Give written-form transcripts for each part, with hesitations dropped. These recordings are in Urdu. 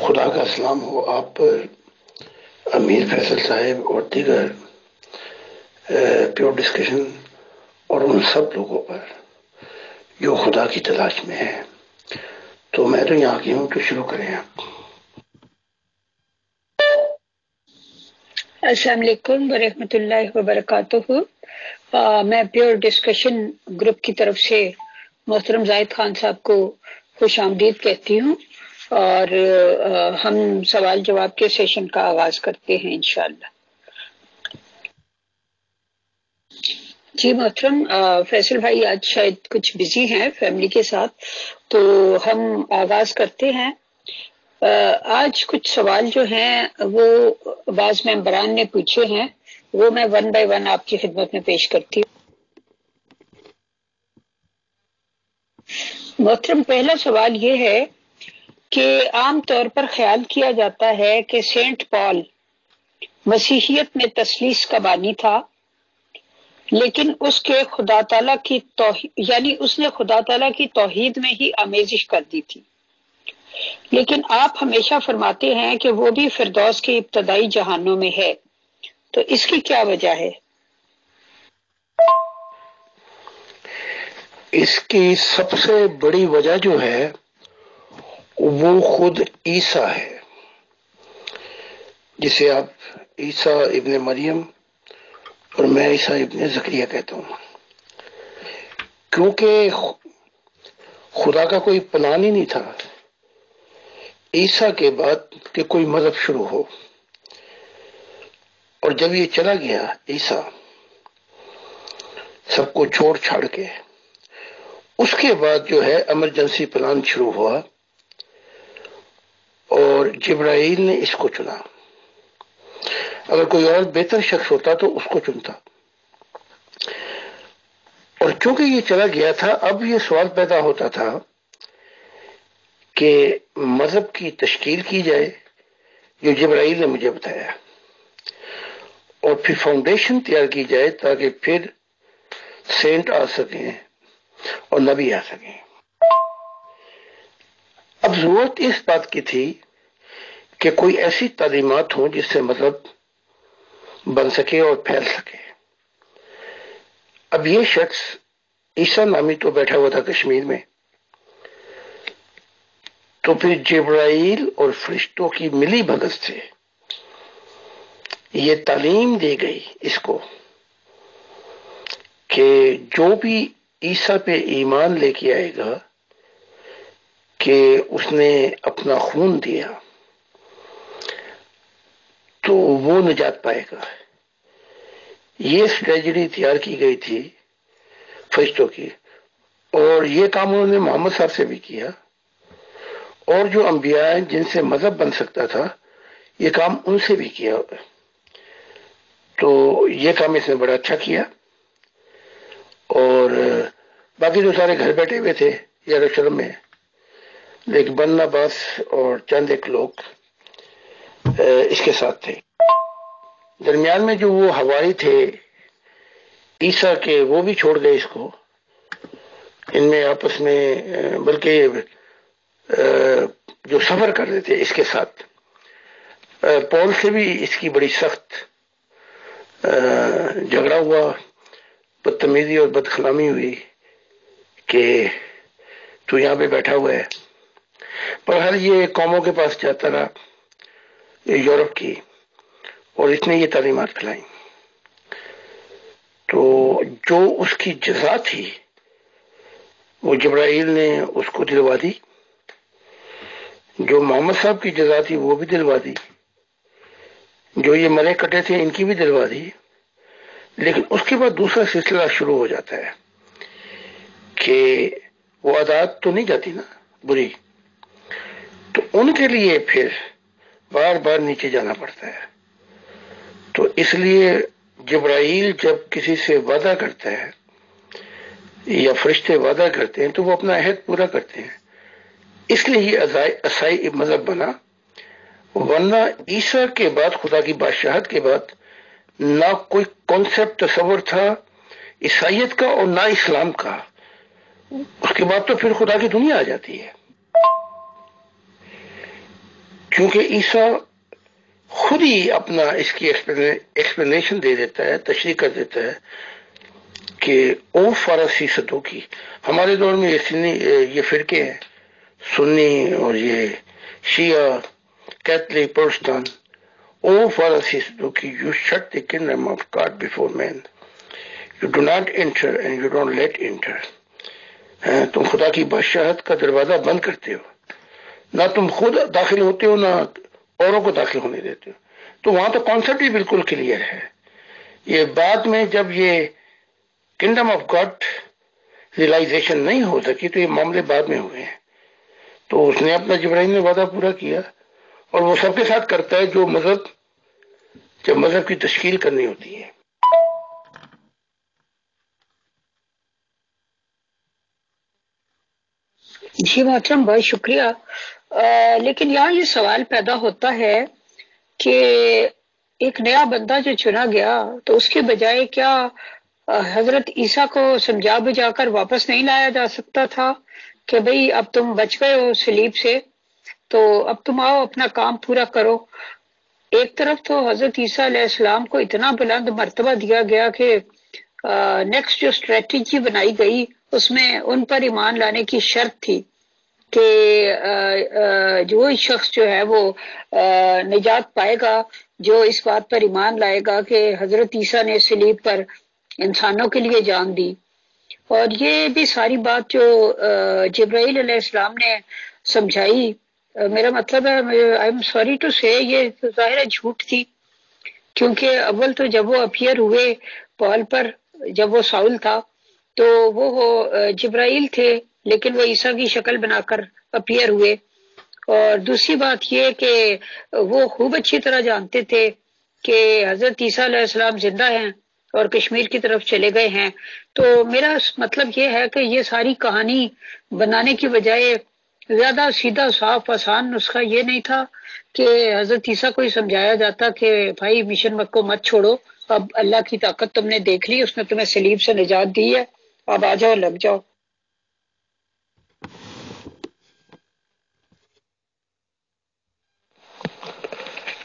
خدا کا سلام ہو آپ پر، امیر فیصل صاحب اور دیگر پیور ڈسکشن اور ان سب لوگوں پر جو خدا کی تلاش میں ہیں۔ تو میں تو یہاں کی ہوں، تو شروع کریں آپ۔ السلام علیکم ورحمۃ اللہ وبرکاتہ۔ میں پیور ڈسکشن گروپ کی طرف سے محترم زاہد خان صاحب کو خوش آمدید کہتی ہوں، اور ہم سوال جواب کے سیشن کا آغاز کرتے ہیں انشاءاللہ۔ جی محترم فیصل بھائی آج شاید کچھ بزی ہیں فیملی کے ساتھ، تو ہم آغاز کرتے ہیں۔ آج کچھ سوال جو ہیں وہ بعض ممبران نے پوچھے ہیں، وہ میں ون بائی ون آپ کی خدمت میں پیش کرتی ہوں۔ محترم پہلا سوال یہ ہے کہ عام طور پر خیال کیا جاتا ہے کہ سینٹ پال مسیحیت میں تثلیث کا بانی تھا، لیکن اس نے خدا تعالیٰ کی توحید میں ہی آمیزش کر دی تھی، لیکن آپ ہمیشہ فرماتے ہیں کہ وہ بھی فردوس کے ابتدائی جہانوں میں ہے، تو اس کی کیا وجہ ہے؟ اس کی سب سے بڑی وجہ جو ہے وہ خود عیسیٰ ہے، جسے آپ عیسیٰ ابن مریم اور میں عیسیٰ ابن زکریا کہتا ہوں، کیونکہ خدا کا کوئی پلان ہی نہیں تھا عیسیٰ کے بعد کہ کوئی مذہب شروع ہو، اور جب یہ چلا گیا عیسیٰ سب کو چھوڑ چھاڑ کے، اس کے بعد جو ہے ایمرجنسی پلان شروع ہوا اور جبرائیل نے اس کو چنا۔ اگر کوئی اور بہتر شخص ہوتا تو اس کو چنتا، اور چونکہ یہ چلا گیا تھا اب یہ سوال پیدا ہوتا تھا کہ مذہب کی تشکیل کی جائے جو جبرائیل نے مجھے بتایا، اور پھر فاؤنڈیشن تیار کی جائے تاکہ پھر سینٹ آ سکیں اور نبی آ سکیں۔ اب ضرورت اس بات کی تھی کہ کوئی ایسی تعلیمات ہوں جس سے مذہب بن سکے اور پھیل سکے۔ اب یہ شخص عیسیٰ نامی تو بیٹھا ہوا تھا کشمیر میں، تو پھر جبرائیل اور فرشتوں کی ملی بھگت سے یہ تعلیم دی گئی اس کو کہ جو بھی عیسیٰ پہ ایمان لے کے آئے گا کہ اس نے اپنا خون دیا تو وہ نجات پائے گا۔ یہ اسٹریٹجی تیار کی گئی تھی فرشتوں کی، اور یہ کام انہوں نے محمد صاحب سے بھی کیا، اور جو انبیاء ہیں جن سے مذہب بن سکتا تھا یہ کام ان سے بھی کیا، تو یہ کام اس نے بڑا اچھا کیا۔ اور باقی جو سارے گھر بیٹھے ہوئے تھے یروشلم میں، لیکن برناباس اور چند ایک لوگ اس کے ساتھ تھے۔ درمیان میں جو وہ حواری تھے عیسیٰ کے، وہ بھی چھوڑ گئے اس کو، ان میں آپس میں بلکہ جو سفر کر رہے تھے اس کے ساتھ پول سے بھی اس کی بڑی سخت جھگڑا ہوا، بدتمیزی اور بدخلامی ہوئی کہ تو یہاں پہ بیٹھا ہوا ہے۔ پر ہر یہ قوموں کے پاس جاتا رہا یورپ کی، اور اس نے یہ تعلیمات پھیلائیں، تو جو اس کی جزا تھی وہ جبرائیل نے اس کو دلوا دی، جو محمد صاحب کی جزا تھی وہ بھی دلوا دی، جو یہ مرے کٹے تھے ان کی بھی دلوا دی۔ لیکن اس کے بعد دوسرا سلسلہ شروع ہو جاتا ہے کہ وہ عادات تو نہیں جاتی نا بری، تو ان کے لیے پھر بار بار نیچے جانا پڑتا ہے۔ تو اس لیے جبرائیل جب کسی سے وعدہ کرتا ہے یا فرشتے وعدہ کرتے ہیں تو وہ اپنا عہد پورا کرتے ہیں، اس لیے یہ عیسائی مذہب بنا، ورنہ عیسیٰ کے بعد خدا کی بادشاہت کے بعد نہ کوئی کانسیپٹ تصور تھا عیسائیت کا اور نہ اسلام کا۔ اس کے بعد تو پھر خدا کی دنیا آ جاتی ہے۔ کیونکہ عیسیٰ خود ہی اپنا اس کی ایکسپلینیشن دے دیتا ہے، تشریح کر دیتا ہے کہ او فارسی صدوقی. ہمارے دور میں یہ فرقے ہیں، سنی اور یہ شیعہ، Catholic, Protestant. O Pharisee Sadducee, you shut the kingdom of God before men, you do not enter and you don't let enter. تم خدا کی بادشاہت کا دروازہ بند کرتے ہو، نہ تم خود داخل ہوتے ہو نہ اوروں کو داخل ہونے دیتے ہو. تو وہاں تو کانسیپٹ ہی بالکل کلیئر ہے. یہ بعد میں جب یہ کنگڈم آف گاڈ ریئلائزیشن نہیں ہو سکی تو یہ معاملے بعد میں ہوئے ہیں. تو اس نے اپنا جبرائیل نے وعدہ پورا کیا، اور وہ سب کے ساتھ کرتا ہے جو جب مذہب کی تشکیل کرنی ہوتی ہے. جی محترم، بہت شکریہ. لیکن یہاں یہ سوال پیدا ہوتا ہے کہ ایک نیا بندہ جو چنا گیا تو اس کے بجائے کیا حضرت عیسیٰ کو سمجھا بجھا کر واپس نہیں لایا جا سکتا تھا کہ بھئی اب تم بچ گئے ہو صلیب سے، تو اب تم آؤ اپنا کام پورا کرو. ایک طرف تو حضرت عیسیٰ علیہ السلام کو اتنا بلند مرتبہ دیا گیا کہ نیکسٹ جو اسٹریٹجی بنائی گئی اس میں ان پر ایمان لانے کی شرط تھی کہ جو شخص جو ہے وہ نجات پائے گا جو اس بات پر ایمان لائے گا کہ حضرت عیسیٰ نے صلیب پر انسانوں کے لیے جان دی. اور یہ بھی ساری بات جو جبرائیل علیہ السلام نے سمجھائی، میرا مطلب ہے آئی ایم سوری ٹو سے یہ ظاہر ہے جھوٹ تھی، کیونکہ اول تو جب وہ اپیئر ہوئے پال پر، جب وہ ساؤل تھا تو وہ جبرائیل تھے لیکن وہ عیسیٰ کی شکل بنا کر اپیئر ہوئے. اور دوسری بات یہ کہ وہ خوب اچھی طرح جانتے تھے کہ حضرت عیسیٰ علیہ السلام زندہ ہیں اور کشمیر کی طرف چلے گئے ہیں. تو میرا مطلب یہ ہے کہ یہ ساری کہانی بنانے کی بجائے زیادہ سیدھا صاف آسان نسخہ یہ نہیں تھا کہ حضرت عیسیٰ کو ہی سمجھایا جاتا کہ بھائی مشن مت کو مت چھوڑو، اب اللہ کی طاقت تم نے دیکھ لی، اس نے تمہیں صلیب سے نجات دی ہے، اب آ جاؤ لگ جاؤ.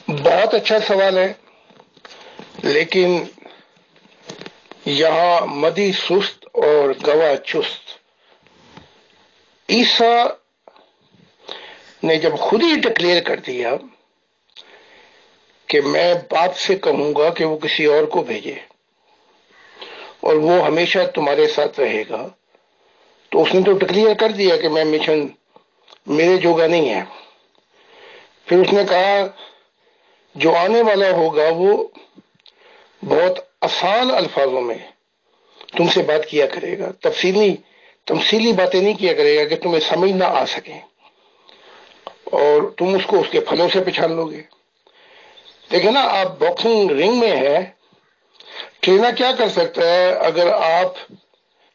بہت اچھا سوال ہے، لیکن یہاں مدی سست اور گواہ چست. عیسیٰ نے جب خود ہی ڈکلیئر کر دیا کہ میں باپ سے کہوں گا کہ وہ کسی اور کو بھیجے اور وہ ہمیشہ تمہارے ساتھ رہے گا، تو اس نے تو ڈکلیئر کر دیا کہ میں مشن میرے جوگا نہیں ہے. پھر اس نے کہا جو آنے والا ہوگا وہ بہت آسان الفاظوں میں تم سے بات کیا کرے گا، تمثیلی باتیں نہیں کیا کرے گا کہ تمہیں سمجھ نہ آ سکیں اور تم اس کو اس کے پھلوں سے پہچان لو گے. دیکھیں نا، آپ باکسنگ رنگ میں ہے، ٹرینر کیا کر سکتا ہے اگر آپ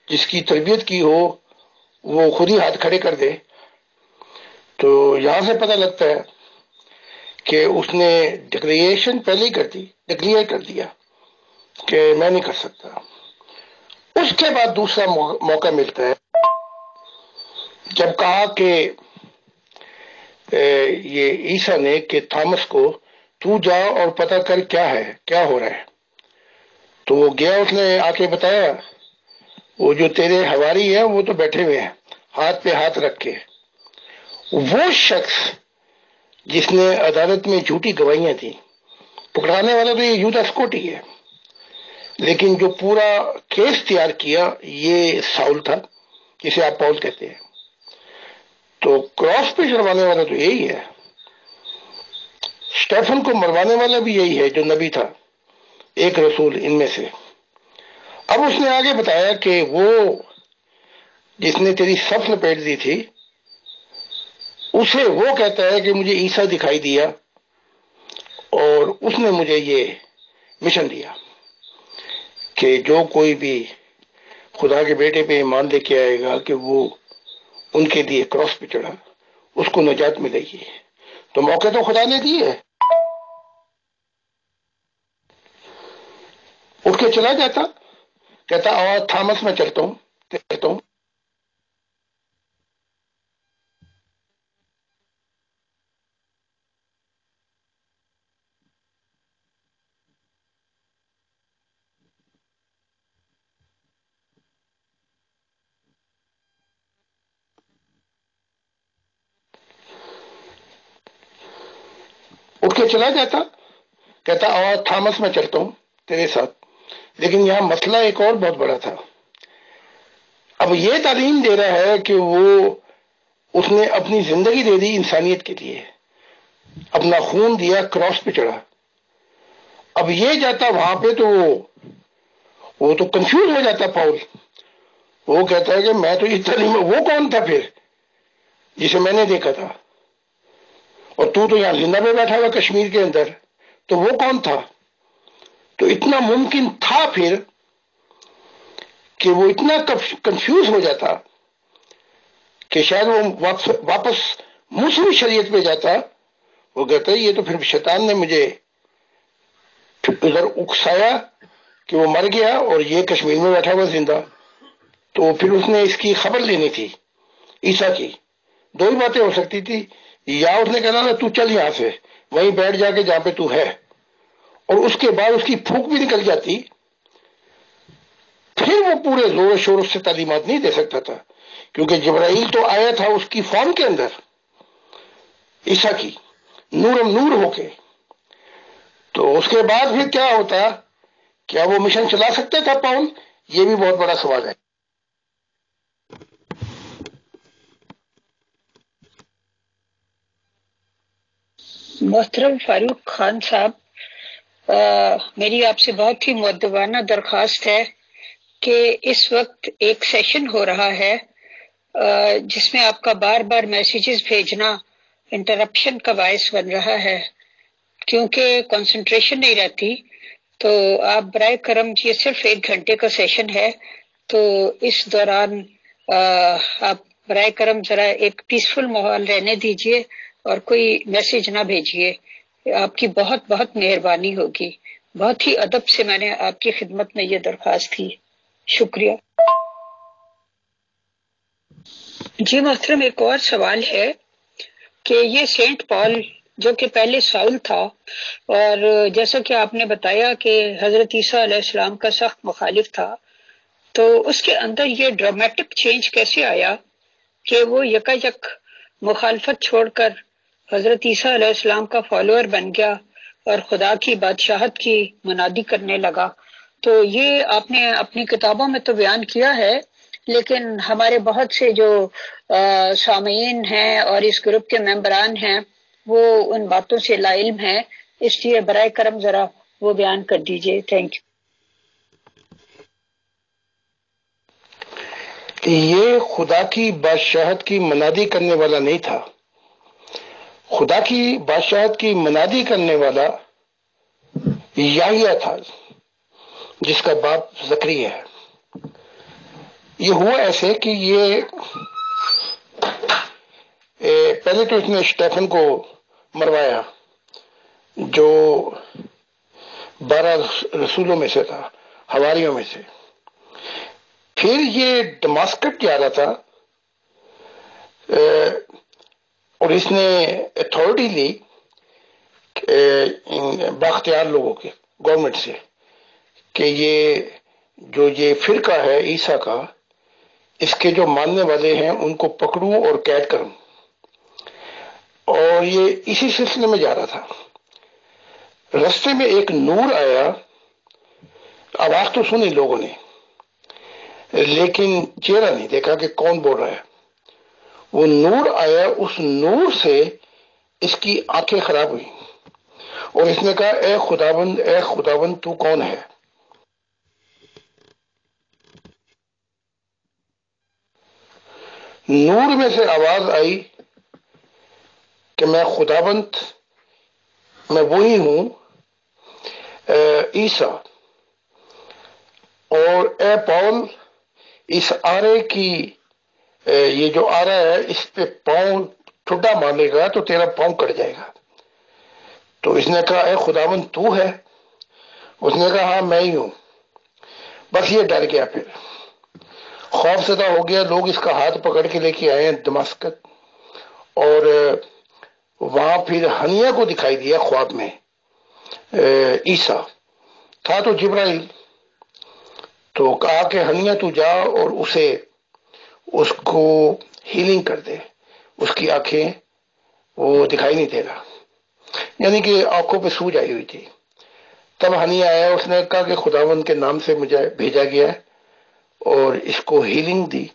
جس کی تربیت کی ہو وہ خود ہی ہاتھ کھڑے کر دے؟ تو یہاں سے پتہ لگتا ہے کہ اس نے ڈکلیئر پہلے ہی کر دیا کہ میں نہیں کر سکتا. اس کے بعد دوسرا موقع ملتا ہے جب کہا کہ یہ عیسیٰ نے کہ تھامس کو تو جا اور پتہ کر کیا ہو رہا ہے. تو وہ گیا، اس نے آ کے بتایا وہ جو تیرے حواری ہیں وہ تو بیٹھے ہوئے ہیں ہاتھ پہ ہاتھ رکھ کے. وہ شخص جس نے عدالت میں جھوٹی گواہیاں تھیں، پکڑانے والا تو یہ یودا اسکوٹی ہے، لیکن جو پورا کیس تیار کیا یہ ساؤل تھا جسے آپ پاؤل کہتے ہیں. تو کراس پہ چڑھوانے والا تو یہی ہے، اسٹیفن کو مروانے والا بھی یہی ہے جو نبی تھا، ایک رسول ان میں سے. اب اس نے آگے بتایا کہ وہ جس نے تیری صف لپیٹ دی تھی اسے وہ کہتا ہے کہ مجھے عیسیٰ دکھائی دیا اور اس نے مجھے یہ مشن دیا کہ جو کوئی بھی خدا کے بیٹے پہ ایمان لے کے آئے گا کہ وہ ان کے لیے کراس پہ چڑھا، اس کو نجات ملے گی. تو موقع تو خدا نے دیے، اٹھ کے چلا جاتا، کہتا تھامس میں چلتا ہوں. کے چلا جاتا، کہتا اور تھامس میں چلتا ہوں تیرے ساتھ. لیکن یہاں مسئلہ ایک اور بہت بڑا تھا. اب یہ تعلیم دے رہا ہے کہ اس نے اپنی زندگی دے دی انسانیت کے لیے، اپنا خون دیا، کراس پہ چڑھا. اب یہ جاتا وہاں پہ تو وہ تو کنفیوز ہو جاتا پاؤل. وہ کہتا ہے کہ میں تو یہ تعلیم، وہ کون تھا پھر جسے میں نے دیکھا تھا، اور تو یہاں زندہ پہ بیٹھا ہوا کشمیر کے اندر، تو وہ کون تھا؟ تو اتنا ممکن تھا پھر کہ وہ اتنا کنفیوز ہو جاتا کہ شاید وہ واپس موسمی شریعت پہ جاتا. وہ کہتا ہے یہ تو پھر شیطان نے مجھے ادھر اکسایا کہ وہ مر گیا اور یہ کشمیر میں بیٹھا ہوا زندہ. تو پھر اس نے اس کی خبر لینی تھی عیسیٰ کی. دو ہی باتیں ہو سکتی تھی، یا اس نے کہنا نا تو چل یہاں سے، وہیں بیٹھ جا کے جہاں پہ تو ہے، اور اس کے بعد اس کی پھونک بھی نکل جاتی. پھر وہ پورے زور و شور سے تعلیمات نہیں دے سکتا تھا، کیونکہ جبرائیل تو آیا تھا اس کی فارم کے اندر، عیسیٰ کی نورم نور ہو کے. تو اس کے بعد پھر کیا ہوتا؟ کیا وہ مشن چلا سکتا تھا پاؤل؟ یہ بھی بہت بڑا سوال ہے. محترم فاروق خان صاحب، میری آپ سے بہت ہی مؤدبانہ درخواست ہے کہ اس وقت ایک سیشن ہو رہا ہے جس میں آپ کا بار بار میسیجز بھیجنا انٹرپشن کا باعث بن رہا ہے، کیونکہ کنسنٹریشن نہیں رہتی. تو آپ برائے کرم، یہ صرف 1 گھنٹے کا سیشن ہے، تو اس دوران آپ برائے کرم ذرا ایک پیسفل ماحول رہنے دیجئے اور کوئی میسج نہ بھیجیے. آپ کی بہت بہت مہربانی ہوگی. بہت ہی ادب سے میں نے آپ کی خدمت میں یہ درخواست کی. شکریہ. جی محترم، ایک اور سوال ہے کہ یہ سینٹ پال جو کہ پہلے ساؤل تھا، اور جیسا کہ آپ نے بتایا کہ حضرت عیسیٰ علیہ السلام کا سخت مخالف تھا، تو اس کے اندر یہ ڈرامیٹک چینج کیسے آیا کہ وہ یکایک مخالفت چھوڑ کر حضرت عیسیٰ علیہ السلام کا فالوور بن گیا اور خدا کی بادشاہت کی منادی کرنے لگا؟ تو یہ آپ نے اپنی کتابوں میں تو بیان کیا ہے، لیکن ہمارے بہت سے جو سامعین ہیں اور اس گروپ کے ممبران ہیں وہ ان باتوں سے لا علم ہیں، اس لیے برائے کرم ذرا وہ بیان کر دیجئے. Thank you. یہ خدا کی بادشاہت کی منادی کرنے والا نہیں تھا. خدا کی بادشاہت کی منادی کرنے والا یحییٰ تھا، جس کا باپ زکریا ہے. یہ ہوا ایسے کہ یہ پہلے تو اس نے اسٹیفن کو مروایا، جو 12 رسولوں میں سے تھا، حواریوں میں سے. پھر یہ دماسکس جا رہا تھا اور اس نے اتھارٹی لی باختیار لوگوں کے گورنمنٹ سے کہ یہ فرقہ ہے عیسیٰ کا، اس کے جو ماننے والے ہیں ان کو پکڑوں اور قید کروں. اور یہ اسی سلسلے میں جا رہا تھا. رستے میں ایک نور آیا، آواز تو سنی لوگوں نے لیکن چہرہ نہیں دیکھا کہ کون بول رہا ہے. وہ نور آیا، اس نور سے اس کی آنکھیں خراب ہوئی اور اس نے کہا اے خداوند، اے خداوند تو کون ہے؟ نور میں سے آواز آئی کہ میں خداوند، میں وہی ہوں عیسیٰ، اور اے پاؤل اس آرے کی یہ جو آرا ہے اس پہ پاؤں ٹھڈا مارے گا تو تیرا پاؤں کٹ جائے گا. تو اس نے کہا اے خداوند تو ہے؟ اس نے کہا ہاں میں ہی ہوں. بس یہ ڈر گیا، پھر خوف زدہ ہو گیا. لوگ اس کا ہاتھ پکڑ کے لے کے آئے ہیں دماسکس، اور وہاں پھر ہنیا کو دکھائی دیا خواب میں. عیسیٰ تھا تو جبرائیل، تو کہا کہ ہنیا تو جا اور اس کو ہیلنگ کر دے، اس کی آنکھیں وہ دکھائی نہیں دے رہا. یعنی کہ آنکھوں پہ سوج آئی ہوئی تھی. تب ہنی آیا, اس نے کہا کہ خداوند کے نام سے مجھے بھیجا گیا ہے, اور اس کو ہیلنگ دی,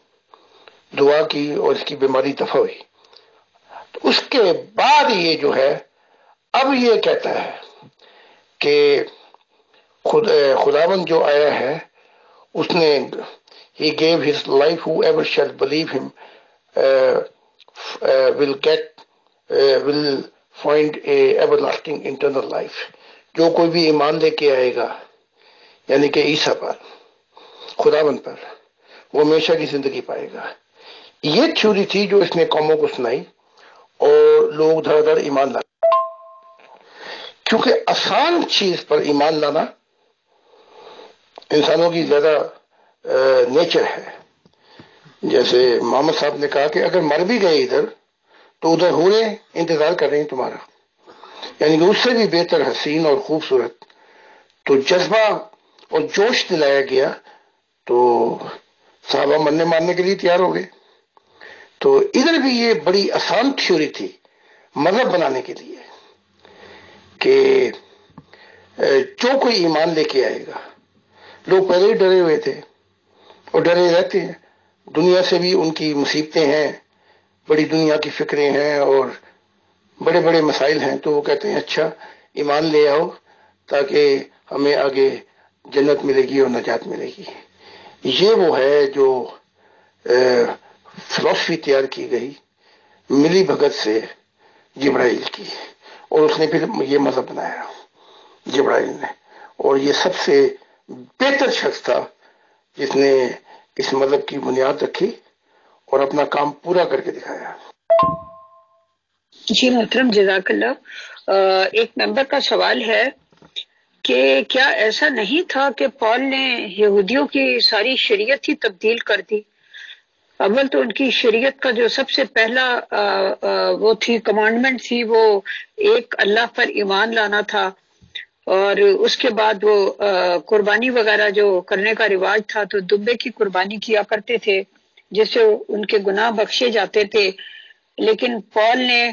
دعا کی, اور اس کی بیماری دفع ہوئی. تو اس کے بعد یہ جو ہے اب یہ کہتا ہے کہ خداوند جو آیا ہے اس نے he gave his life, whoever shall believe him will find a everlasting eternal life. جو کوئی بھی ایمان لے کے آئے گا یعنی کہ عیسیٰ پر, خداوند پر, وہ ہمیشہ کی زندگی پائے گا. یہ تھیوری تھی جو اس نے قوموں کو سنائی, اور لوگ دھڑ دھڑ ایمان لائے. کیونکہ آسان چیز پر ایمان لانا انسانوں کی زیادہ نیچر ہے. جیسے محمد صاحب نے کہا کہ اگر مر بھی گئے ادھر تو ادھر ہورے انتظار کر رہے ہیں تمہارا, یعنی کہ اس سے بھی بہتر حسین اور خوبصورت. تو جذبہ اور جوش دلایا گیا تو صحابہ مرنے مارنے کے لیے تیار ہو گئے. تو ادھر بھی یہ بڑی آسان تھیوری تھی مذہب بنانے کے لیے کہ جو کوئی ایمان لے کے آئے گا. لوگ پہلے ہی ڈرے ہوئے تھے اور ڈرے رہتے ہیں, دنیا سے بھی ان کی مصیبتیں ہیں, بڑی دنیا کی فکریں ہیں اور بڑے بڑے مسائل ہیں. تو وہ کہتے ہیں اچھا ایمان لے آؤ تاکہ ہمیں آگے جنت ملے گی اور نجات ملے گی. یہ وہ ہے جو فلسفی تیار کی گئی ملی بھگت سے جبرائیل کی, اور اس نے پھر یہ مذہب بنایا جبرائیل نے. اور یہ سب سے بہتر شخص تھا جس نے اس مذہب کی بنیاد رکھی اور اپنا کام پورا کر کے دکھایا. جی محترم, جزاک اللہ. ایک ممبر کا سوال ہے کہ کیا ایسا نہیں تھا کہ پال نے یہودیوں کی ساری شریعت ہی تبدیل کر دی؟ اول تو ان کی شریعت کا جو سب سے پہلا وہ تھی کمانڈمنٹ تھی, وہ ایک اللہ پر ایمان لانا تھا, اور اس کے بعد وہ قربانی وغیرہ جو کرنے کا رواج تھا تو دمبے کی قربانی کیا کرتے تھے جس سے ان کے گناہ بخشے جاتے تھے. لیکن پال نے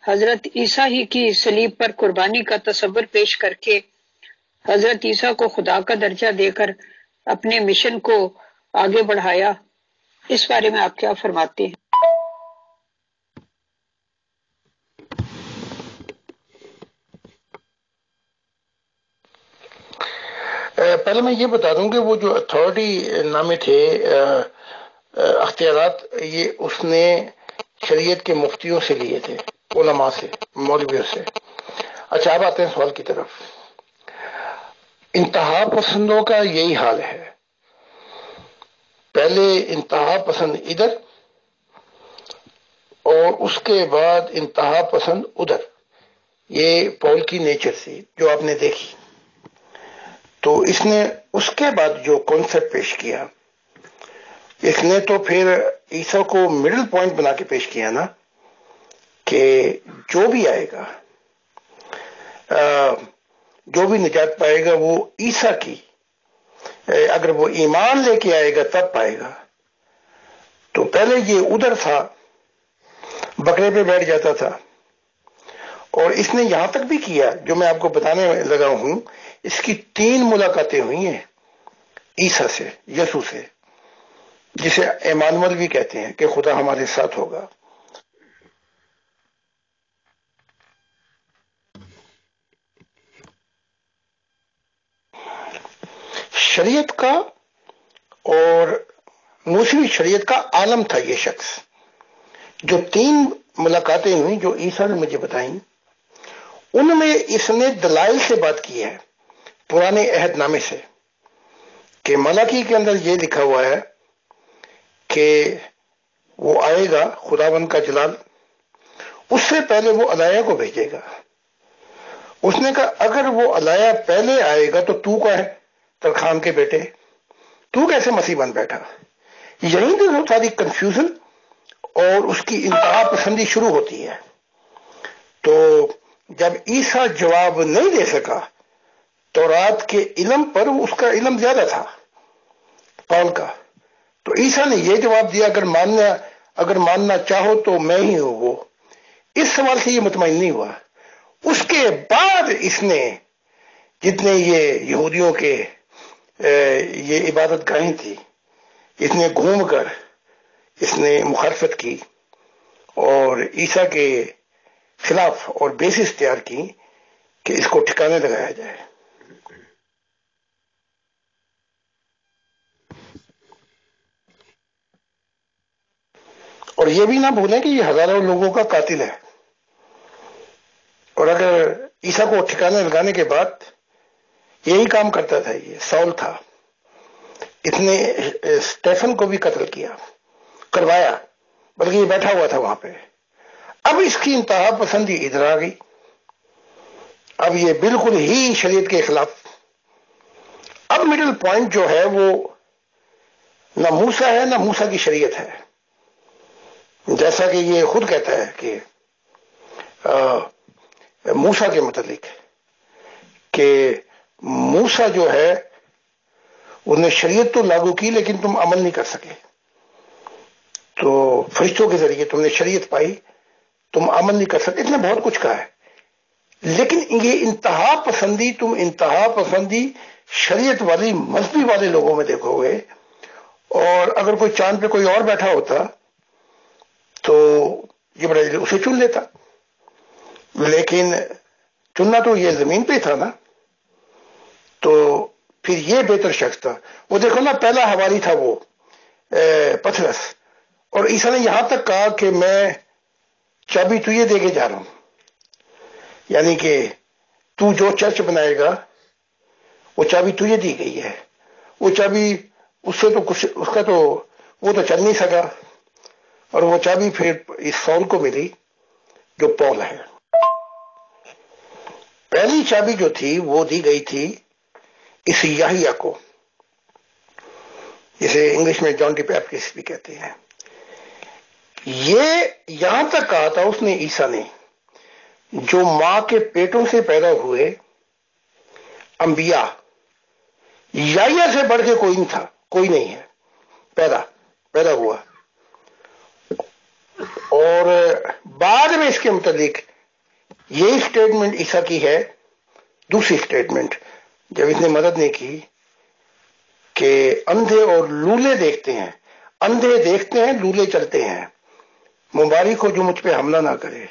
حضرت عیسیٰ ہی کی صلیب پر قربانی کا تصور پیش کر کے حضرت عیسیٰ کو خدا کا درجہ دے کر اپنے مشن کو آگے بڑھایا. اس بارے میں آپ کیا فرماتے ہیں؟ پہلے میں یہ بتا دوں کہ وہ جو اتھارٹی نامے تھے, اختیارات, یہ اس نے شریعت کے مفتیوں سے لیے تھے, علماء سے, مولویوں سے. اچھا اب آتے ہیں سوال کی طرف. انتہا پسندوں کا یہی حال ہے, پہلے انتہا پسند ادھر اور اس کے بعد انتہا پسند ادھر. یہ پول کی نیچر تھی جو آپ نے دیکھی. تو اس نے اس کے بعد جو کانسیپٹ پیش کیا, اس نے تو پھر عیسیٰ کو مڈل پوائنٹ بنا کے پیش کیا نا, کہ جو بھی آئے گا, جو بھی نجات پائے گا وہ عیسیٰ کی, اگر وہ ایمان لے کے آئے گا تب پائے گا. تو پہلے یہ ادھر تھا, بکرے پہ بیٹھ جاتا تھا, اور اس نے یہاں تک بھی کیا جو میں آپ کو بتانے لگا ہوں. اس کی 3 ملاقاتیں ہوئی ہیں عیسیٰ سے, یسوع سے, جسے ایمانویل بھی کہتے ہیں کہ خدا ہمارے ساتھ ہوگا. شریعت کا اور موسمی شریعت کا عالم تھا یہ شخص. جو 3 ملاقاتیں ہوئی جو عیسیٰ نے مجھے بتائیں, ان میں اس نے دلائل سے بات کی ہے پرانے عہد نامے سے, کہ ملاکی کے اندر یہ لکھا ہوا ہے کہ وہ آئے گا خداوند کا جلال, اس سے پہلے وہ علایا کو بھیجے گا. اس نے کہا اگر وہ علایا پہلے آئے گا تو کا ہے ترخان کے بیٹے, تو کیسے مسیح بن بیٹھا؟ یہیں سے ساری کنفیوژن اور اس کی انتہا پسندی شروع ہوتی ہے. تو جب عیسیٰ جواب نہیں دے سکا تورات کے علم پر, اس کا علم زیادہ تھا پال کا, تو عیسیٰ نے یہ جواب دیا اگر ماننا چاہو تو میں ہی ہوں وہ. اس سوال سے یہ مطمئن نہیں ہوا, اس کے بعد اس نے جتنے یہ یہودیوں کے یہ عبادت گاہیں تھی، اس نے گھوم کر اس نے مخالفت کی اور عیسیٰ کے خلاف اور بیسس تیار کی کہ اس کو ٹھکانے لگایا جائے۔ اور یہ بھی نہ بھولیں کہ یہ ہزاروں لوگوں کا قاتل ہے، اور اگر عیسیٰ کو ٹھکانے لگانے کے بعد یہی کام کرتا تھا، یہ سول تھا، اس نے اسٹیفن کو بھی قتل کروایا، بلکہ یہ بیٹھا ہوا تھا وہاں پہ۔ اب اس کی انتہا پسندی ادھر آ گئی، اب یہ بالکل ہی شریعت کے خلاف۔ اب مڈل پوائنٹ جو ہے وہ نہ موسیٰ ہے نہ موسیٰ کی شریعت ہے، جیسا کہ یہ خود کہتا ہے کہ موسیٰ کے متعلق کہ موسیٰ جو ہے انہوں نے شریعت تو لاگو کی لیکن تم عمل نہیں کر سکے، تو فرشتوں کے ذریعے تم نے شریعت پائی، تم عمل نہیں کر سکتے۔ اس نے بہت کچھ کہا ہے، لیکن یہ انتہا پسندی شریعت والی مذہبی والے لوگوں میں دیکھو گے، اور اگر کوئی چاند پہ کوئی اور بیٹھا ہوتا تو جبرائیل اسے چن لیتا، لیکن چننا تو یہ زمین پہ تھا نا، تو پھر یہ بہتر شخص تھا۔ وہ دیکھو نا، پہلا حواری تھا وہ پترس، اور عیسیٰ نے یہاں تک کہا کہ میں چابی تجھے دے کے جا رہا ہوں، یعنی کہ تو جو چرچ بنائے گا وہ چابی تجھے دی گئی ہے۔ وہ چابی اس سے تو کچھ اس کا تو وہ تو چل نہیں سکا، اور وہ چابی پھر اس سول کو ملی جو پول ہے۔ پہلی چابی جو تھی وہ دی گئی تھی اس یحییٰ کو، جسے انگلش میں جان دی بیپٹسٹ بھی کہتے ہیں۔ یہ یہاں تک کہا تھا اس نے، عیسیٰ نے، جو ماں کے پیٹوں سے پیدا ہوئے انبیاء، یحییٰ سے بڑھ کے کوئی نہیں تھا، کوئی نہیں ہے پیدا ہوا۔ اور بعد میں اس کے متعلق یہی سٹیٹمنٹ عیسیٰ کی ہے، دوسری سٹیٹمنٹ جب اس نے مدد نہیں کی کہ اندھے اور لولے دیکھتے ہیں، اندھے دیکھتے ہیں لولے چلتے ہیں، مبارک ہو جو مجھ پہ حملہ نہ کرے۔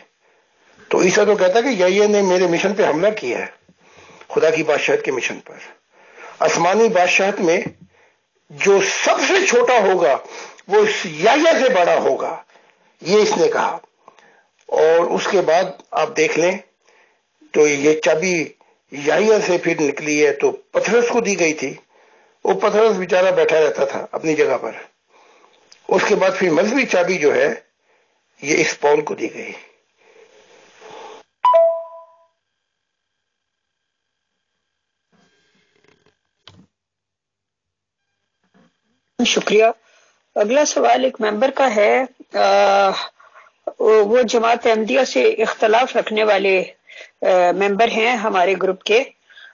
تو عیسیٰ تو کہتا کہ یحییٰ نے میرے مشن پہ حملہ کیا ہے، خدا کی بادشاہت کے مشن پر۔ آسمانی بادشاہت میں جو سب سے چھوٹا ہوگا وہ اس یحییٰ سے بڑا ہوگا، یہ اس نے کہا۔ اور اس کے بعد آپ دیکھ لیں تو یہ چابی یحییٰ سے پھر نکلی ہے تو پترس کو دی گئی تھی، وہ پترس بیچارہ بیٹھا رہتا تھا اپنی جگہ پر۔ اس کے بعد پھر مذہبی چابی جو ہے یہ اس پول کو دی گئی۔ شکریہ۔ اگلا سوال ایک ممبر کا ہے، وہ جماعت احمدیہ سے اختلاف رکھنے والے ممبر ہیں ہمارے گروپ کے،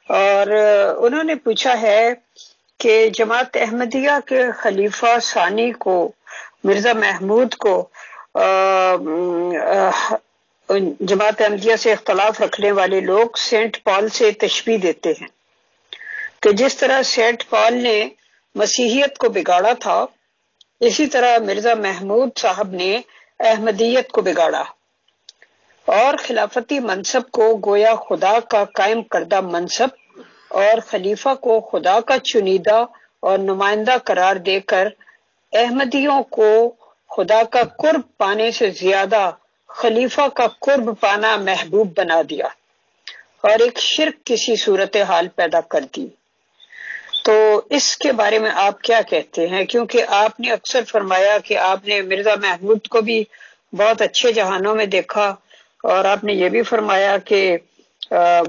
اور انہوں نے پوچھا ہے کہ جماعت احمدیہ کے خلیفہ ثانی کو، مرزا محمود کو، جماعت احمدیہ سے اختلاف رکھنے والے لوگ سینٹ پال سے تشبیہ دیتے ہیں کہ جس طرح سینٹ پال نے مسیحیت کو بگاڑا تھا، اسی طرح مرزا محمود صاحب نے احمدیت کو بگاڑا اور خلافتی منصب کو گویا خدا کا قائم کردہ منصب اور خلیفہ کو خدا کا چنیدہ اور نمائندہ قرار دے کر احمدیوں کو خدا کا قرب پانے سے زیادہ خلیفہ کا قرب پانا محبوب بنا دیا اور ایک شرک کسی صورتحال پیدا کر دی۔ تو اس کے بارے میں آپ کیا کہتے ہیں؟ کیونکہ آپ نے اکثر فرمایا کہ آپ نے مرزا محمود کو بھی بہت اچھے جہانوں میں دیکھا، اور آپ نے یہ بھی فرمایا کہ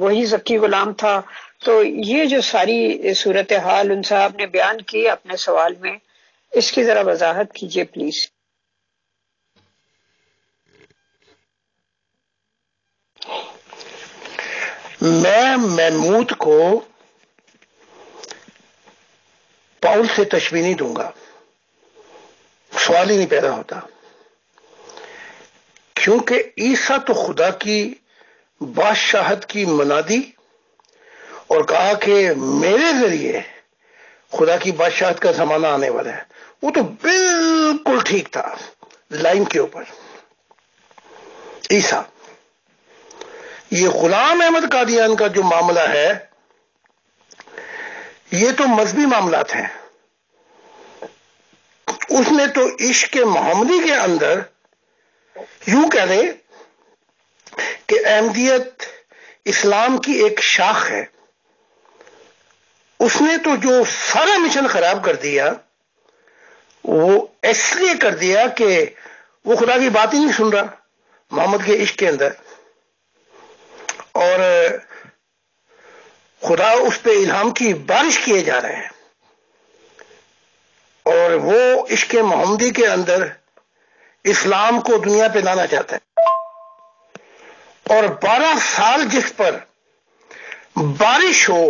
وہی ذکی غلام تھا۔ تو یہ جو ساری صورتحال ان صاحب نے بیان کی اپنے سوال میں، اس کی ذرا وضاحت کیجیے پلیز۔ میں محمود کو پاؤل سے تشبیہ نہیں دوں گا، سوال ہی نہیں پیدا ہوتا، کیونکہ عیسیٰ تو خدا کی بادشاہت کی منادی اور کہا کہ میرے ذریعے خدا کی بادشاہت کا زمانہ آنے والا ہے، وہ تو بالکل ٹھیک تھا، لائن کے اوپر. عیسیٰ، یہ غلام احمد قادیان کا جو معاملہ ہے یہ تو مذہبی معاملات ہیں. اس نے تو عشق محمدی کے اندر یوں کہہ لیں کہ احمدیت اسلام کی ایک شاخ ہے. اس نے تو جو سارا مشن خراب کر دیا وہ اس لیے کر دیا کہ وہ خدا کی بات ہی نہیں سن رہا محمد کے عشق کے اندر، اور خدا اس پہ الہام کی بارش کیے جا رہے ہیں، اور وہ عشق محمدی کے اندر اسلام کو دنیا پہ لانا چاہتا ہے. اور 12 سال جس پر بارش ہو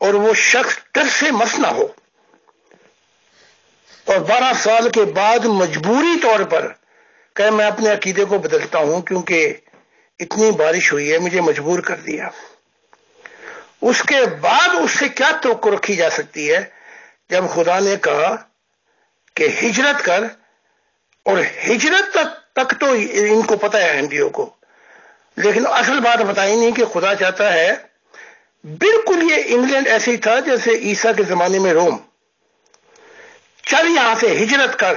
اور وہ شخص ڈر سے مس نہ ہو، اور 12 سال کے بعد مجبوری طور پر کہ میں اپنے عقیدے کو بدلتا ہوں کیونکہ اتنی بارش ہوئی ہے، مجھے مجبور کر دیا. اس کے بعد اس سے کیا توقع رکھی جا سکتی ہے جب خدا نے کہا کہ ہجرت کر، اور ہجرت تک تو ان کو پتہ ہے احمدیوں کو، لیکن اصل بات بتائی نہیں کہ خدا چاہتا ہے بالکل یہ انگلینڈ ایسے ہی تھا جیسے عیسیٰ کے زمانے میں روم. چل یہاں سے ہجرت کر،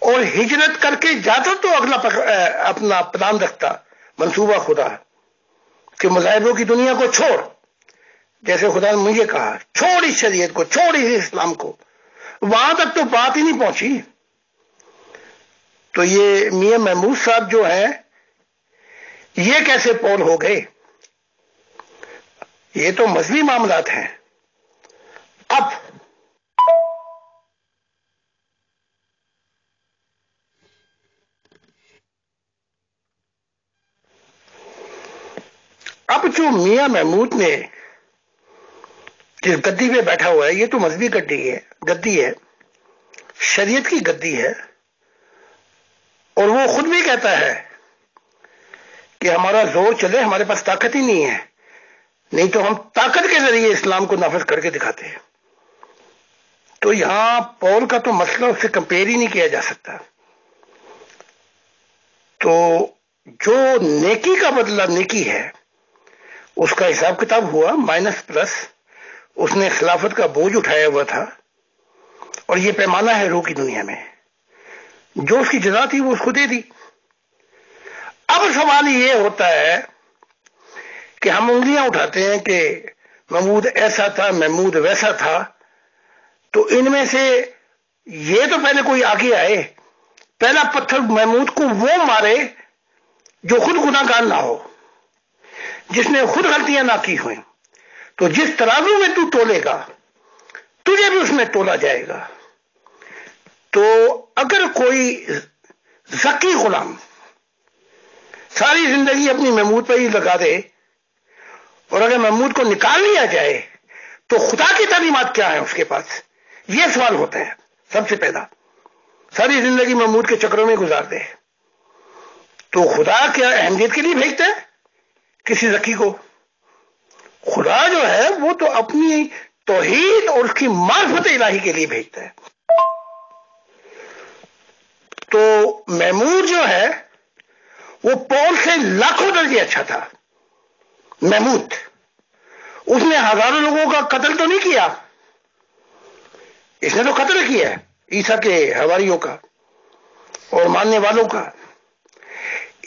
اور ہجرت کر کے جاتا تو اگلا اپنا پلان رکھتا، منصوبہ خدا کہ مذاہبوں کی دنیا کو چھوڑ، جیسے خدا نے مجھے کہا چھوڑ اس شریعت کو، چھوڑ اس اسلام کو. وہاں تک تو بات ہی نہیں پہنچی. تو یہ میاں محمود صاحب جو ہیں یہ کیسے پول ہو گئے؟ یہ تو مذہبی معاملات ہیں. اب جو میاں محمود نے جس گدی پہ بیٹھا ہوا ہے یہ تو مذہبی گدی ہے، شریعت کی گدی ہے، اور وہ خود بھی کہتا ہے کہ ہمارا زور چلے، ہمارے پاس طاقت ہی نہیں ہے، نہیں تو ہم طاقت کے ذریعے اسلام کو نافذ کر کے دکھاتے ہیں. تو یہاں پول کا تو مسئلہ اس سے کمپیئر ہی نہیں کیا جا سکتا. تو جو نیکی کا بدلہ نیکی ہے اس کا حساب کتاب ہوا مائنس پلس. اس نے خلافت کا بوجھ اٹھایا ہوا تھا، اور یہ پیمانہ ہے روح کی دنیا میں، جو اس کی جزا تھی وہ اس کو دے دی. اب سوال یہ ہوتا ہے کہ ہم انگلیاں اٹھاتے ہیں کہ محمود ایسا تھا، محمود ویسا تھا، تو ان میں سے یہ تو پہلے کوئی آگے آئے، پہلا پتھر محمود کو وہ مارے جو خود گناہگار نہ ہو، جس نے خود غلطیاں نہ کی ہوئیں. تو جس ترازو میں تو تولے گا تجھے بھی اس میں تولا جائے گا. تو اگر کوئی ذکی غلام ساری زندگی اپنی محمود پہ ہی لگا دے، اور اگر محمود کو نکال لیا جائے تو خدا کی تعلیمات کیا ہیں اس کے پاس؟ یہ سوال ہوتا ہے سب سے پہلا. ساری زندگی محمود کے چکروں میں گزار دے تو خدا کیا احمدیت کے لیے بھیجتا ہے کسی ذکی کو؟ خدا جو ہے وہ تو اپنی توحید اور اس کی معرفت الہی کے لیے بھیجتا ہے. تو محمود جو ہے وہ پول سے لاکھوں درجے اچھا تھا. محمود اس نے ہزاروں لوگوں کا قتل تو نہیں کیا، اس نے تو قتل کیا ہے عیسیٰ کے حواریوں کا اور ماننے والوں کا.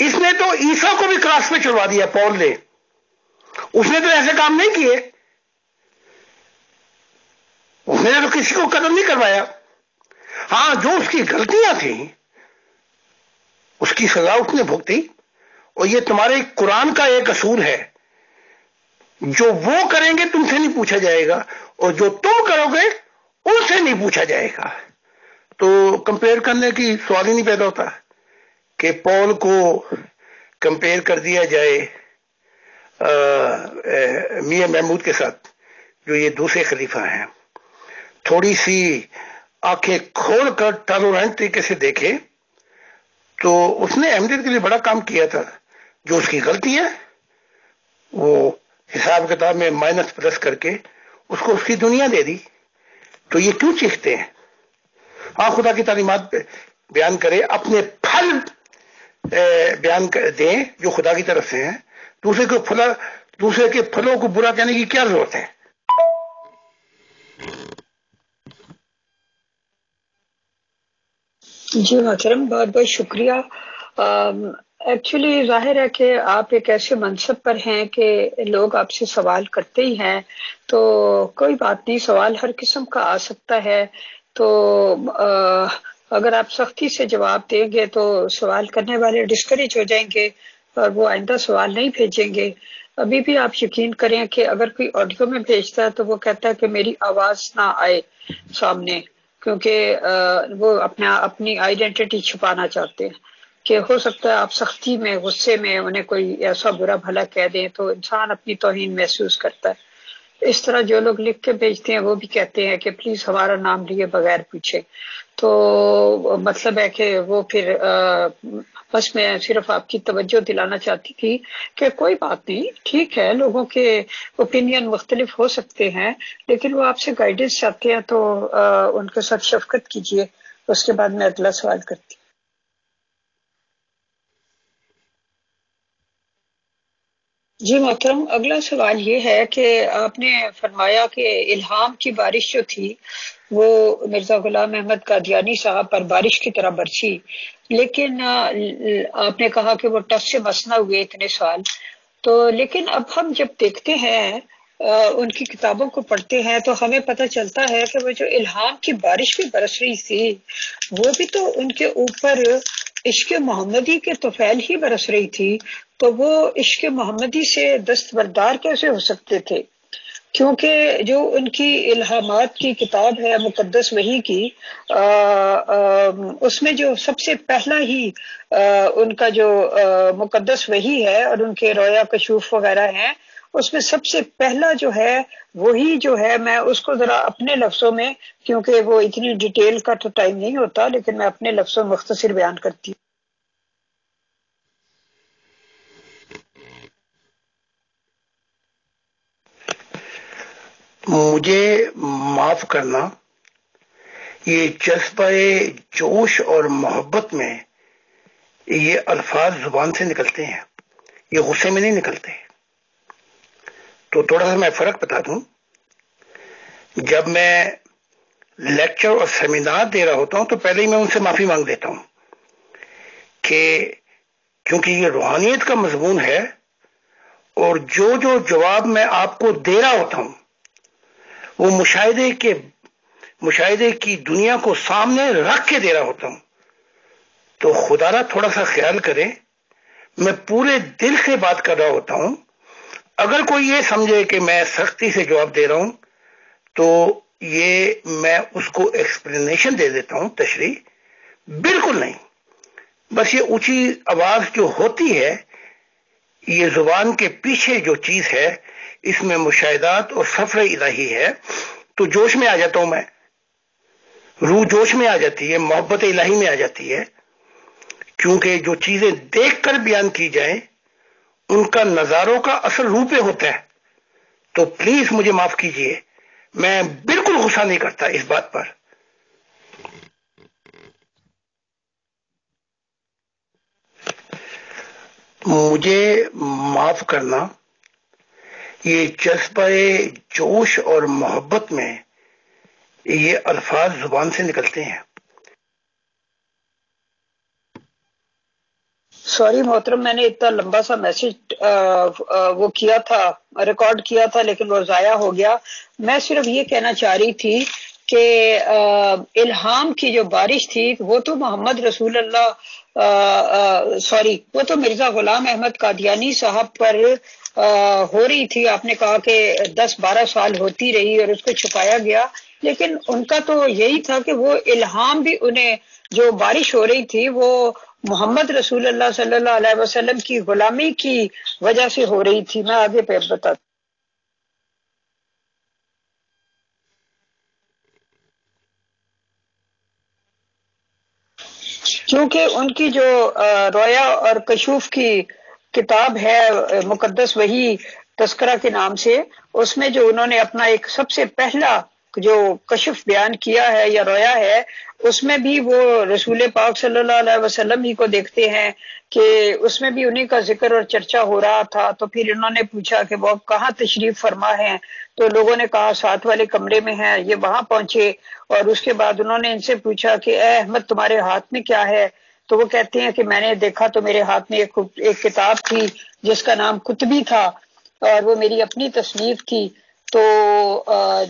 اس نے تو عیسیٰ کو بھی کراس پہ چڑھوا دیا پول نے. اس نے تو ایسے کام نہیں کیے، اس نے تو کسی کو قتل نہیں کروایا. ہاں جو اس کی غلطیاں تھیں اس کی سزا اس نے بھگتی. اور یہ تمہارے قرآن کا ایک اصول ہے، جو وہ کریں گے تم سے نہیں پوچھا جائے گا، اور جو تم کرو گے ان سے نہیں پوچھا جائے گا. تو کمپیئر کرنے کی سوال ہی نہیں پیدا ہوتا کہ پول کو کمپیئر کر دیا جائے میاں محمود کے ساتھ جو یہ دوسرے خلیفہ ہیں. تھوڑی سی آنکھیں کھول کر ٹالورینٹ طریقے سے دیکھے تو اس نے احمدیت کے لیے بڑا کام کیا تھا. جو اس کی غلطی ہے وہ حساب کتاب میں مائنس پلس کر کے اس کو اس کی دنیا دے دی. تو یہ کیوں چیختے ہیں؟ ہاں خدا کی تعلیمات بیان کرے, اپنے پھل بیان دیں جو خدا کی طرف سے ہیں. دوسرے کے پھلوں کو برا کہنے کی کیا ضرورت ہے؟ جی محترم, بہت بہت شکریہ. ایکچولی ظاہر ہے کہ آپ ایک ایسے منصب پر ہیں کہ لوگ آپ سے سوال کرتے ہی ہیں, تو کوئی بات نہیں, سوال ہر قسم کا آ سکتا ہے. تو اگر آپ سختی سے جواب دیں گے تو سوال کرنے والے ڈسکریج ہو جائیں گے اور وہ آئندہ سوال نہیں بھیجیں گے. ابھی بھی آپ یقین کریں کہ اگر کوئی آڈیو میں بھیجتا ہے تو وہ کہتا ہے کہ میری آواز نہ آئے سامنے, کیونکہ وہ اپنی آئیڈینٹی چھپانا چاہتے ہیں کہ ہو سکتا ہے آپ سختی میں غصے میں انہیں کوئی ایسا برا بھلا کہہ دیں تو انسان اپنی توہین محسوس کرتا ہے. اس طرح جو لوگ لکھ کے بھیجتے ہیں وہ بھی کہتے ہیں کہ پلیز ہمارا نام لیے بغیر پوچھے. تو مطلب ہے کہ وہ پھر بس میں صرف آپ کی توجہ دلانا چاہتی تھی کہ کوئی بات نہیں, ٹھیک ہے, لوگوں کے اوپینین مختلف ہو سکتے ہیں, لیکن وہ آپ سے گائیڈنس چاہتے ہیں تو ان کے ساتھ شفقت کیجیے. اس کے بعد میں اگلا سوال کرتی ہوں. جی محترم, اگلا سوال یہ ہے کہ آپ نے فرمایا کہ الہام کی بارش جو تھی وہ مرزا غلام احمد قادیانی صاحب پر بارش کی طرح برسی, لیکن آپ نے کہا کہ وہ ٹس سے مس نہ ہوئے اتنے سال. تو لیکن اب ہم جب دیکھتے ہیں ان کی کتابوں کو پڑھتے ہیں تو ہمیں پتہ چلتا ہے کہ وہ جو الہام کی بارش بھی برس رہی تھی وہ بھی تو ان کے اوپر عشق محمدی کے طفیل ہی برس رہی تھی. تو وہ عشق محمدی سے دستبردار کیسے ہو سکتے تھے؟ کیونکہ جو ان کی الہامات کی کتاب ہے مقدس وحی کی, اس میں جو سب سے پہلا ہی ان کا جو مقدس وحی ہے اور ان کے رویا کشوف وغیرہ ہیں, اس میں سب سے پہلا جو ہے وہی جو ہے, میں اس کو ذرا اپنے لفظوں میں, کیونکہ وہ اتنی ڈیٹیل کا تو ٹائم نہیں ہوتا, لیکن میں اپنے لفظوں میں مختصر بیان کرتی ہوں. مجھے معاف کرنا, یہ جذبہ جوش اور محبت میں یہ الفاظ زبان سے نکلتے ہیں, یہ غصے میں نہیں نکلتے. تو تھوڑا سا میں فرق بتا دوں. جب میں لیکچر اور سیمینار دے رہا ہوتا ہوں تو پہلے ہی میں ان سے معافی مانگ دیتا ہوں کہ کیونکہ یہ روحانیت کا مضمون ہے اور جو جواب میں آپ کو دے رہا ہوتا ہوں وہ مشاہدے کی دنیا کو سامنے رکھ کے دے رہا ہوتا ہوں. تو خدا را تھوڑا سا خیال کرے, میں پورے دل سے بات کر رہا ہوتا ہوں. اگر کوئی یہ سمجھے کہ میں سختی سے جواب دے رہا ہوں تو یہ میں اس کو ایکسپلینیشن دے دیتا ہوں, تشریح. بالکل نہیں, بس یہ اونچی آواز جو ہوتی ہے, یہ زبان کے پیچھے جو چیز ہے, اس میں مشاہدات اور سفر الہی ہے. تو جوش میں آ جاتا ہوں میں, روح جوش میں آ جاتی ہے, محبت الہی میں آ جاتی ہے. کیونکہ جو چیزیں دیکھ کر بیان کی جائیں ان کا نظاروں کا اثر روح پہ ہوتا ہے. تو پلیز مجھے معاف کیجئے, میں بالکل غصہ نہیں کرتا اس بات پر. مجھے معاف کرنا, یہ جذبہ جوش اور محبت میں یہ الفاظ زبان سے نکلتے ہیں. سوری محترم, میں نے اتنا لمبا سا میسج وہ کیا تھا, ریکارڈ کیا تھا, لیکن وہ ضائع ہو گیا. میں صرف یہ کہنا چاہ رہی تھی کہ الہام کی جو بارش تھی وہ تو محمد رسول اللہ وہ تو مرزا غلام احمد قادیانی صاحب پر ہو رہی تھی. آپ نے کہا کہ 10-12 سال ہوتی رہی اور اس کو چھپایا گیا, لیکن ان کا تو یہی تھا کہ وہ الہام بھی انہیں جو بارش ہو رہی تھی وہ محمد رسول اللہ صلی اللہ علیہ وسلم کی غلامی کی وجہ سے ہو رہی تھی. میں آگے پہ بتا, کیونکہ ان کی جو رویا اور کشوف کی کتاب ہے مقدس وحی تذکرہ کے نام سے، اس میں جو انہوں نے اپنا ایک سب سے پہلا جو کشف بیان کیا ہے یا رویا ہے، اس میں بھی وہ رسول پاک صلی اللہ علیہ وسلم ہی کو دیکھتے ہیں کہ اس میں بھی انہی کا ذکر اور چرچا ہو رہا تھا۔ تو پھر انہوں نے پوچھا کہ وہ کہاں تشریف فرما ہے، تو لوگوں نے کہا ساتھ والے کمرے میں ہیں، یہ وہاں پہنچے اور اس کے بعد انہوں نے ان سے پوچھا کہ اے احمد تمہارے ہاتھ میں کیا ہے؟ تو وہ کہتے ہیں کہ میں نے دیکھا تو میرے ہاتھ میں ایک کتاب تھی جس کا نام کتبی تھا اور وہ میری اپنی تصنیف تھی۔ تو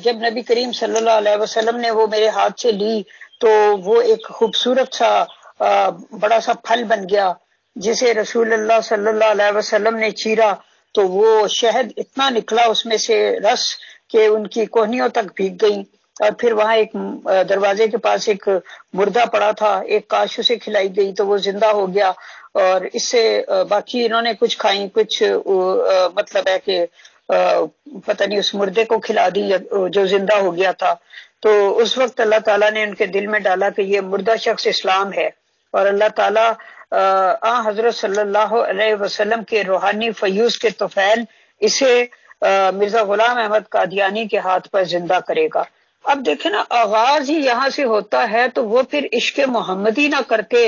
جب نبی کریم صلی اللہ علیہ وسلم نے وہ میرے ہاتھ سے لی تو وہ ایک خوبصورت سا بڑا سا پھل بن گیا، جسے رسول اللہ صلی اللہ علیہ وسلم نے چیرا تو وہ شہد اتنا نکلا اس میں سے رس کہ ان کی کوہنیوں تک بھیگ گئی۔ اور پھر وہاں ایک دروازے کے پاس ایک مردہ پڑا تھا، ایک کاش اسے کھلائی گئی تو وہ زندہ ہو گیا۔ اور اس سے باقی انہوں نے کچھ کھائیں، کچھ مطلب ہے کہ پتہ نہیں اس مردے کو کھلا دی جو زندہ ہو گیا تھا۔ تو اس وقت اللہ تعالیٰ نے ان کے دل میں ڈالا کہ یہ مردہ شخص اسلام ہے، اور اللہ تعالیٰ حضرت صلی اللہ علیہ وسلم کے روحانی فیوز کے طفیل اسے مرزا غلام احمد قادیانی کے ہاتھ پر زندہ کرے گا۔ اب دیکھیں نا، آغاز ہی یہاں سے ہوتا ہے تو وہ پھر عشق محمدی نہ کرتے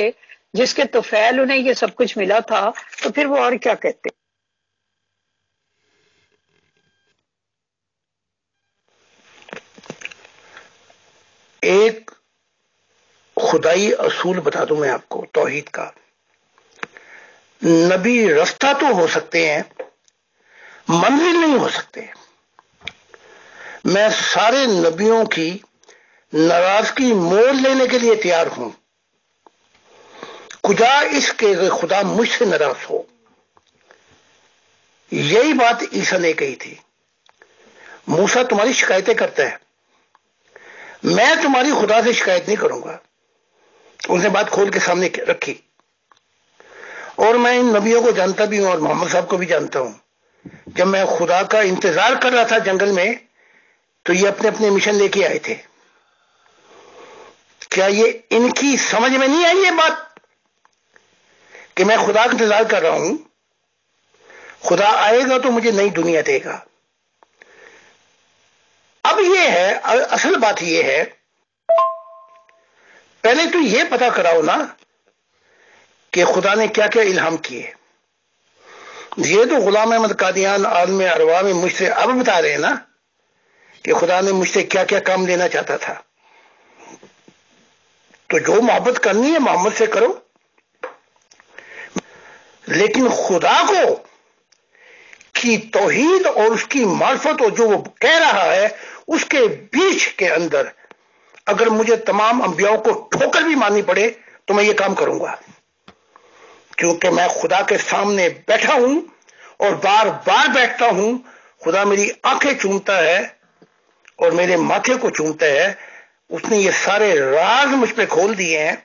جس کے طفیل انہیں یہ سب کچھ ملا تھا، تو پھر وہ اور کیا کہتے۔ ایک خدائی اصول بتا دوں میں آپ کو توحید کا، نبی رستہ تو ہو سکتے ہیں، منزل نہیں ہو سکتے۔ میں سارے نبیوں کی ناراضگی مول لینے کے لیے تیار ہوں، کجا اس کے خدا مجھ سے ناراض ہو۔ یہی بات عیسیٰ نے کہی تھی، موسیٰ تمہاری شکایتیں کرتا ہے، میں تمہاری خدا سے شکایت نہیں کروں گا۔ اس نے بات کھول کے سامنے رکھی، اور میں ان نبیوں کو جانتا بھی ہوں اور محمد صاحب کو بھی جانتا ہوں۔ جب میں خدا کا انتظار کر رہا تھا جنگل میں تو یہ اپنے اپنے مشن لے کے آئے تھے۔ کیا یہ ان کی سمجھ میں نہیں آئی یہ بات کہ میں خدا کا انتظار کر رہا ہوں، خدا آئے گا تو مجھے نئی دنیا دے گا۔ اب یہ ہے اصل بات، یہ ہے پہلے تو یہ پتا کراؤ نا کہ خدا نے کیا کیا الہام کیے۔ یہ تو غلام احمد قادیان عالم ارواح میں مجھ سے اب بتا رہے ہیں نا کہ خدا نے مجھ سے کیا کیا کام لینا چاہتا تھا۔ تو جو محبت کرنی ہے محمد سے کرو، لیکن خدا کو کی توحید اور اس کی معرفت اور جو وہ کہہ رہا ہے اس کے بیچ کے اندر اگر مجھے تمام انبیاءوں کو ٹھوکر بھی مارنی پڑے تو میں یہ کام کروں گا، کیونکہ میں خدا کے سامنے بیٹھا ہوں اور بار بار بیٹھتا ہوں۔ خدا میری آنکھیں چومتا ہے اور میرے ماتھے کو چومتا ہے، اس نے یہ سارے راز مجھ پہ کھول دیے ہیں۔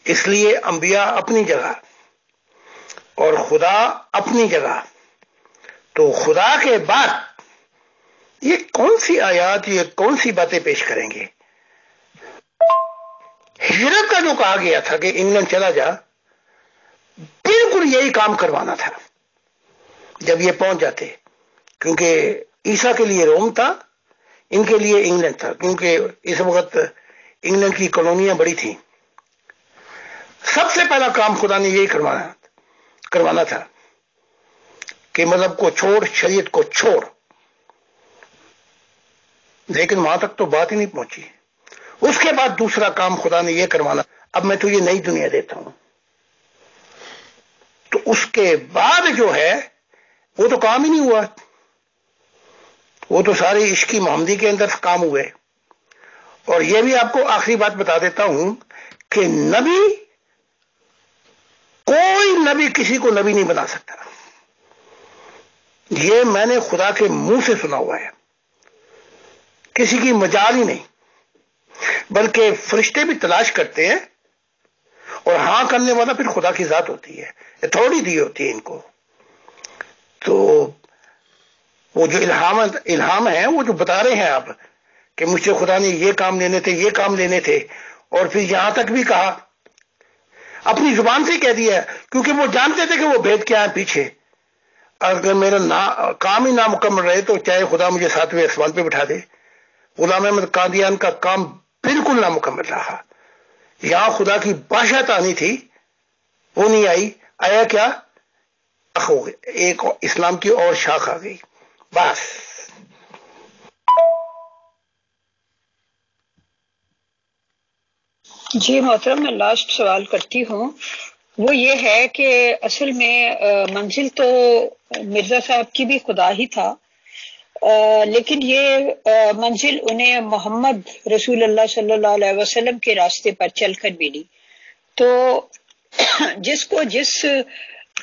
اس لیے انبیاء اپنی جگہ اور خدا اپنی جگہ۔ تو خدا کے بعد یہ کون سی آیات، یہ کون سی باتیں پیش کریں گے؟ ہجرت کا جو کہا گیا تھا کہ انگلینڈ چلا جا، بالکل یہی کام کروانا تھا جب یہ پہنچ جاتے، کیونکہ عیسیٰ کے لیے روم تھا، ان کے لیے انگلینڈ تھا، کیونکہ اس وقت انگلینڈ کی کالونیاں بڑی تھیں۔ سب سے پہلا کام خدا نے یہی کروانا تھا کہ مذہب کو چھوڑ، شریعت کو چھوڑ، لیکن وہاں تک تو بات ہی نہیں پہنچی۔ اس کے بعد دوسرا کام خدا نے یہ کروانا، اب میں تجھے نئی دنیا دیتا ہوں۔ تو اس کے بعد جو ہے وہ تو کام ہی نہیں ہوا، وہ تو سارے عشقی محمدی کے اندر کام ہوئے۔ اور یہ بھی آپ کو آخری بات بتا دیتا ہوں کہ نبی، کوئی نبی کسی کو نبی نہیں بنا سکتا، یہ میں نے خدا کے منہ سے سنا ہوا ہے، کسی کی مجال ہی نہیں، بلکہ فرشتے بھی تلاش کرتے ہیں، اور ہاں کرنے والا پھر خدا کی ذات ہوتی ہے، اتھارٹی دی ہوتی ہے ان کو۔ تو وہ جو الہام ہے وہ جو بتا رہے ہیں آپ کہ مجھ سے خدا نے یہ کام لینے تھے، یہ کام لینے تھے، اور پھر یہاں تک بھی کہا اپنی زبان سے کہہ دیا ہے، کیونکہ وہ جانتے تھے کہ وہ بھید کیا ہے پیچھے. اگر میرا کام ہی نامکمل رہے تو چاہے خدا مجھے 7ویں آسمان پہ بٹھا دے. غلام احمد قادیان کا کام بالکل نامکمل رہا. یہاں خدا کی بادشاہت آنی تھی، وہ نہیں آئی. آیا کیا؟ ایک اسلام کی اور شاخ آ گئی بس. جی محترم، میں لاسٹ سوال کرتی ہوں. وہ یہ ہے کہ اصل میں منزل تو مرزا صاحب کی بھی خدا ہی تھا، لیکن یہ منزل انہیں محمد رسول اللہ صلی اللہ علیہ وسلم کے راستے پر چل کر ملی. تو جس کو جس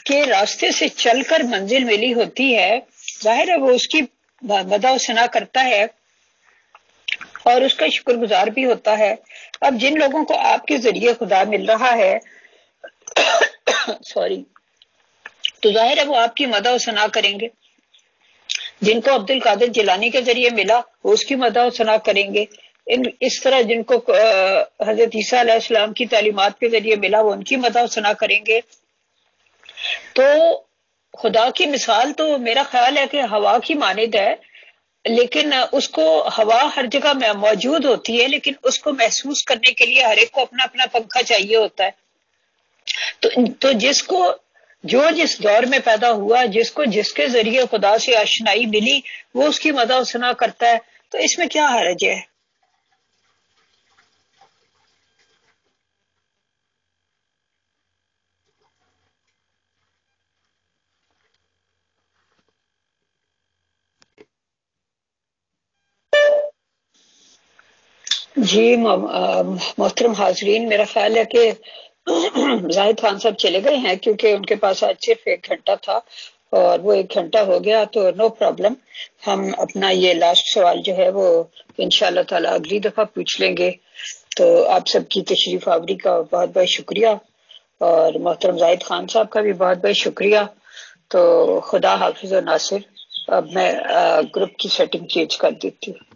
کے راستے سے چل کر منزل ملی ہوتی ہے، ظاہر ہے وہ اس کی مدح و ثنا کرتا ہے اور اس کا شکر گزار بھی ہوتا ہے. اب جن لوگوں کو آپ کے ذریعے خدا مل رہا ہے سوری، تو ظاہر ہے وہ آپ کی مدح و ثنا کریں گے. جن کو عبد القادر جیلانی کے ذریعے ملا وہ اس کی مدح و ثنا کریں گے. اس طرح جن کو حضرت عیسیٰ علیہ السلام کی تعلیمات کے ذریعے ملا وہ ان کی مدح و ثنا کریں گے. تو خدا کی مثال تو میرا خیال ہے کہ ہوا کی مانند ہے، لیکن اس کو ہوا ہر جگہ میں موجود ہوتی ہے، لیکن اس کو محسوس کرنے کے لیے ہر ایک کو اپنا اپنا پنکھا چاہیے ہوتا ہے. تو جس کو جو جس دور میں پیدا ہوا، جس کو جس کے ذریعے خدا سے آشنائی ملی، وہ اس کی مدح و ثنا کرتا ہے. تو اس میں کیا حرج ہے؟ جی محترم حاضرین، میرا خیال ہے کہ زاہد خان صاحب چلے گئے ہیں کیونکہ ان کے پاس آج صرف 1 گھنٹہ تھا اور وہ 1 گھنٹہ ہو گیا. تو نو پرابلم، ہم اپنا یہ لاسٹ سوال جو ہے وہ انشاءاللہ تعالی اگلی دفعہ پوچھ لیں گے. تو آپ سب کی تشریف آوری کا بہت بہت شکریہ، اور محترم زاہد خان صاحب کا بھی بہت بہت شکریہ. تو خدا حافظ و ناصر. اب میں گروپ کی سیٹنگ چینج کر دیتی ہوں.